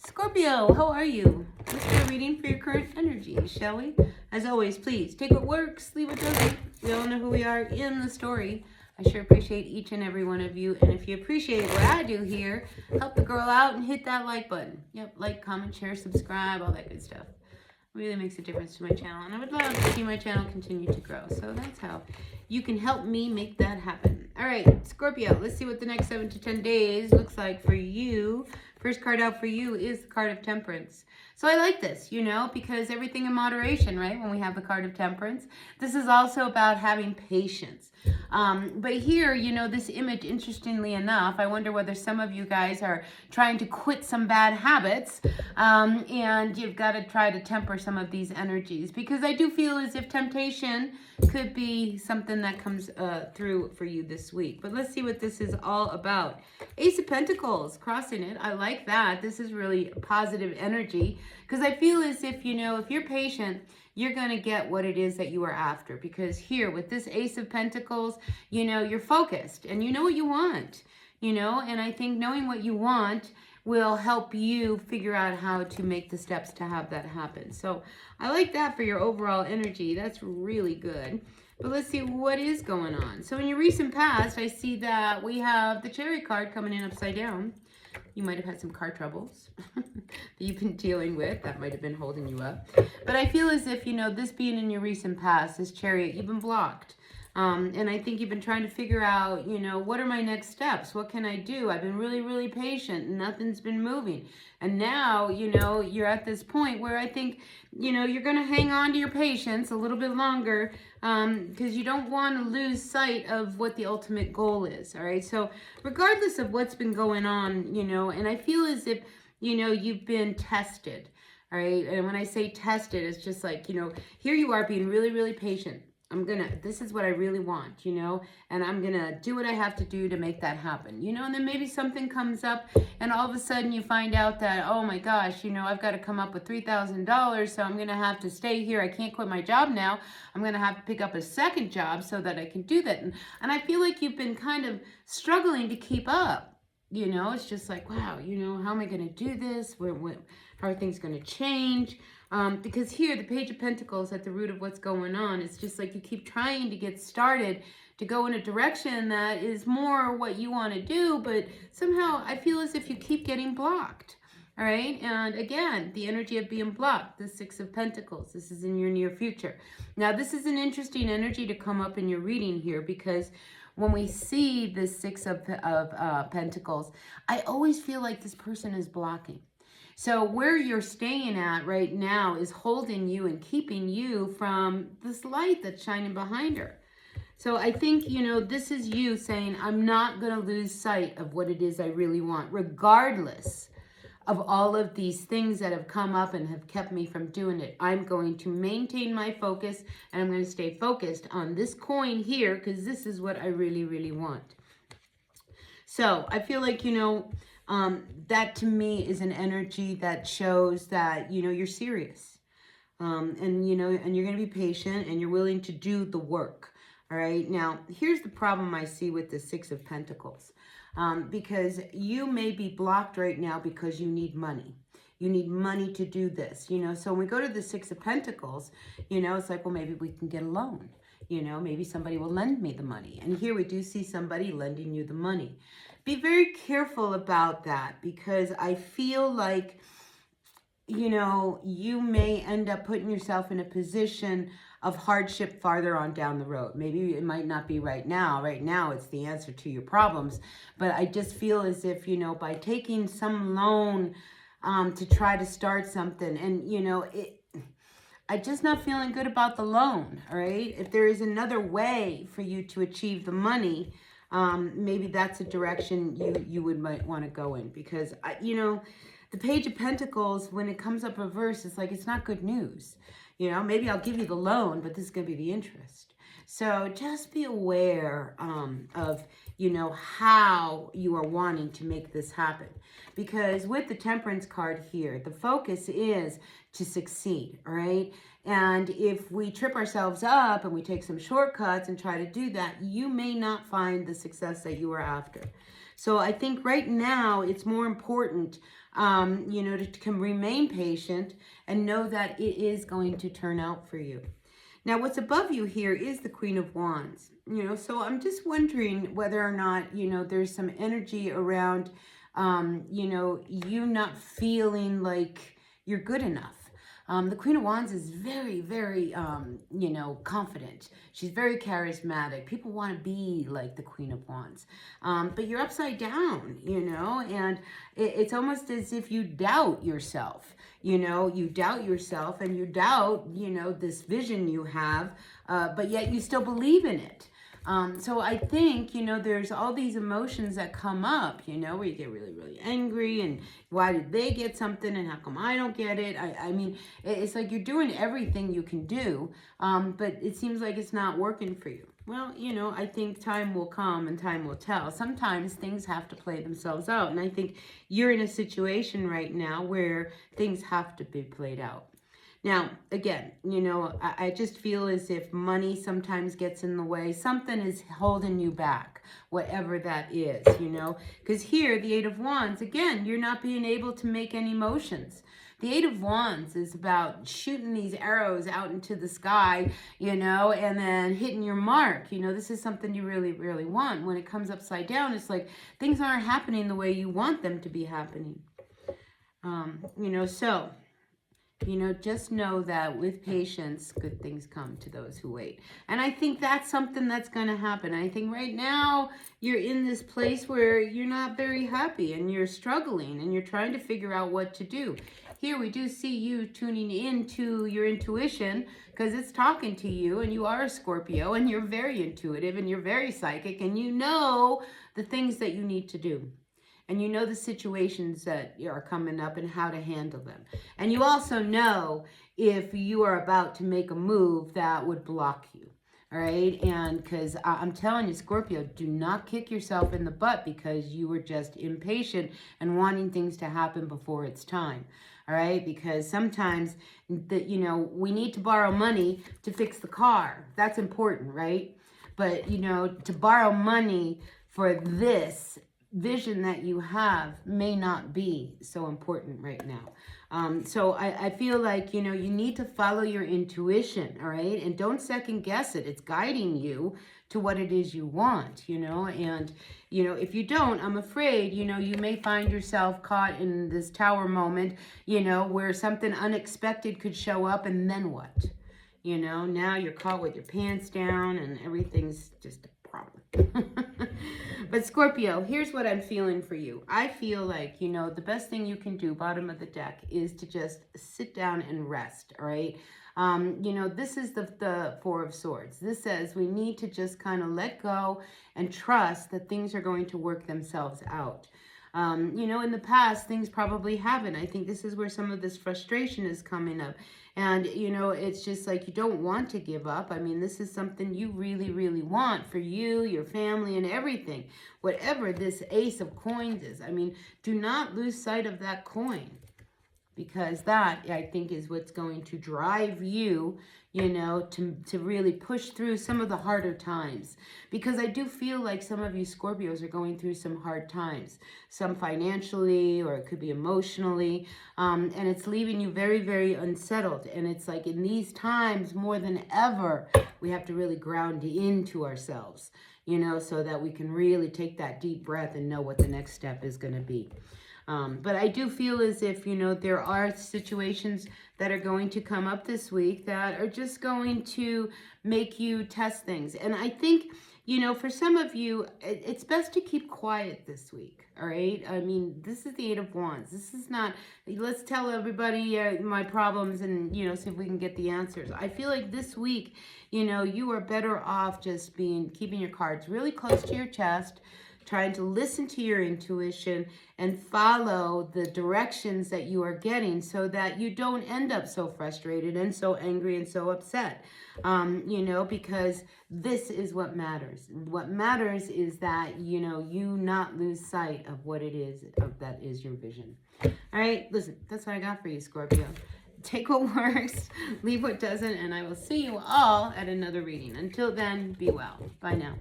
Scorpio, how are you? Let's do a reading for your current energy, shall we? As always, please take what works, leave what doesn't. We all know who we are in the story. I sure appreciate each and every one of you. And if you appreciate what I do here, help the girl out and hit that like button. Yep, like, comment, share, subscribe, all that good stuff. Really makes a difference to my channel. And I would love to see my channel continue to grow. So that's how you can help me make that happen. All right, Scorpio, let's see what the next 7 to 10 days looks like for you. First card out for you is the card of Temperance. So I like this, because everything in moderation, right? When we have the card of Temperance, this is also about having patience. But here, this image, interestingly enough, I wonder whether some of you guys are trying to quit some bad habits, and you've got to try to temper some of these energies, because I do feel as if temptation could be something that comes through for you this week. But let's see what this is all about. Ace of Pentacles, crossing it. I like that. This is really positive energy, because I feel as if, if you're patient, you're going to get what it is that you are after. Because here with this Ace of Pentacles, you're focused and you know what you want, and I think knowing what you want will help you figure out how to make the steps to have that happen. So I like that for your overall energy. That's really good. But let's see what is going on. So in your recent past, I see that we have the Chariot card coming in upside down. You might have had some car troubles that you've been dealing with. That might have been holding you up. But I feel as if, this being in your recent past, this Chariot, you've been blocked. And I think you've been trying to figure out, what are my next steps? What can I do? I've been really, really patient and nothing's been moving. And now, you're at this point where I think, you're going to hang on to your patience a little bit longer, because you don't want to lose sight of what the ultimate goal is. All right. So regardless of what's been going on, and I feel as if, you've been tested. All right. And when I say tested, it's just like, here you are being really, really patient. This is what I really want, and I'm going to do what I have to do to make that happen, and then maybe something comes up and all of a sudden you find out that, oh my gosh, I've got to come up with $3,000. So I'm going to have to stay here. I can't quit my job now. I'm going to have to pick up a second job so that I can do that. And I feel like you've been kind of struggling to keep up. It's just like, wow, how am I going to do this? How are things going to change? Because here, the Page of Pentacles at the root of what's going on, it's just like you keep trying to get started to go in a direction that is more what you want to do, but somehow I feel as if you keep getting blocked. All right. And again, the energy of being blocked, the Six of Pentacles, this is in your near future. Now, this is an interesting energy to come up in your reading here, because when we see the Six of Pentacles, I always feel like this person is blocking. So where you're staying at right now is holding you and keeping you from this light that's shining behind her. So I think, this is you saying, I'm not going to lose sight of what it is I really want, regardless of all of these things that have come up and have kept me from doing it. I'm going to maintain my focus, and I'm going to stay focused on this coin here, because this is what I really, really want. So I feel like, that to me is an energy that shows that, you're serious. And you're going to be patient and you're willing to do the work. All right. Now, here's the problem I see with the Six of Pentacles. Because you may be blocked right now because you need money. You need money to do this, So when we go to the Six of Pentacles, it's like, well, maybe we can get a loan. Maybe somebody will lend me the money. And here we do see somebody lending you the money. Be very careful about that, because I feel like, you may end up putting yourself in a position of hardship farther on down the road. Maybe it might not be right now. Right now, it's the answer to your problems. But I just feel as if, by taking some loan to try to start something, and, I'm just not feeling good about the loan, all right? If there is another way for you to achieve the money, maybe that's a direction might want to go in, because, the Page of Pentacles, when it comes up reverse, it's like, it's not good news. Maybe I'll give you the loan, but this is going to be the interest. So just be aware of, how you are wanting to make this happen. Because with the Temperance card here, the focus is to succeed, all right? And if we trip ourselves up and we take some shortcuts and try to do that, you may not find the success that you are after. So I think right now it's more important you know, to can remain patient and know that it is going to turn out for you. Now, what's above you here is the Queen of Wands, you know, so I'm just wondering whether or not, you know, there's some energy around, you know, you not feeling like you're good enough. The Queen of Wands is very, very, you know, confident. She's very charismatic. People want to be like the Queen of Wands. But you're upside down, you know, and it's almost as if you doubt yourself. You know, you doubt yourself and you doubt, you know, this vision you have, but yet you still believe in it. So I think, you know, there's all these emotions that come up, you know, where you get really, really angry and why did they get something and how come I don't get it? I mean, it's like you're doing everything you can do, but it seems like it's not working for you. Well, you know, I think time will come and time will tell. Sometimes things have to play themselves out. And I think you're in a situation right now where things have to be played out. Now, again, you know, I just feel as if money sometimes gets in the way. Something is holding you back, whatever that is, you know. Because here, the Eight of Wands, again, you're not being able to make any motions. The Eight of Wands is about shooting these arrows out into the sky, you know, and then hitting your mark. You know, this is something you really, really want. When it comes upside down, it's like things aren't happening the way you want them to be happening. You know, so... You know, just know that with patience, good things come to those who wait. And I think that's something that's going to happen. I think right now you're in this place where you're not very happy and you're struggling and you're trying to figure out what to do. Here we do see you tuning into your intuition because it's talking to you, and you are a Scorpio and you're very intuitive and you're very psychic and you know the things that you need to do. And you know the situations that are coming up and how to handle them. And you also know if you are about to make a move that would block you. All right? And because I'm telling you, Scorpio, do not kick yourself in the butt because you were just impatient and wanting things to happen before it's time. All right? Because sometimes, you know, we need to borrow money to fix the car. That's important, right? But, you know, to borrow money for this vision that you have may not be so important right now. So I feel like, you know, you need to follow your intuition, all right? And don't second guess it. It's guiding you to what it is you want, you know? And, you know, if you don't, I'm afraid, you know, you may find yourself caught in this tower moment, you know, where something unexpected could show up, and then what? You know, now you're caught with your pants down and everything's just a problem. But Scorpio, here's what I'm feeling for you. I feel like, you know, the best thing you can do, bottom of the deck, is to just sit down and rest, all right? You know, this is the Four of Swords. This says we need to just kind of let go and trust that things are going to work themselves out. You know, in the past, things probably haven't. I think this is where some of this frustration is coming up. And, you know, it's just like you don't want to give up. I mean, this is something you really, really want for you, your family, and everything. Whatever this Ace of Coins is. I mean, do not lose sight of that coin. Because that, I think, is what's going to drive you, you know, to really push through some of the harder times. Because I do feel like some of you Scorpios are going through some hard times. Some financially, or it could be emotionally. And it's leaving you very, very unsettled. And it's like in these times, more than ever, we have to really ground into ourselves. You know, so that we can really take that deep breath and know what the next step is going to be. But I do feel as if, you know, there are situations that are going to come up this week that are just going to make you test things. And I think, you know, for some of you, it's best to keep quiet this week, all right? I mean, this is the Eight of Wands. This is not, let's tell everybody my problems and, you know, see if we can get the answers. I feel like this week, you know, you are better off just keeping your cards really close to your chest, trying to listen to your intuition and follow the directions that you are getting so that you don't end up so frustrated and so angry and so upset, you know, because this is what matters. What matters is that, you know, you not lose sight of what it is that is your vision. All right, listen, that's what I got for you, Scorpio. Take what works, leave what doesn't, and I will see you all at another reading. Until then, be well. Bye now.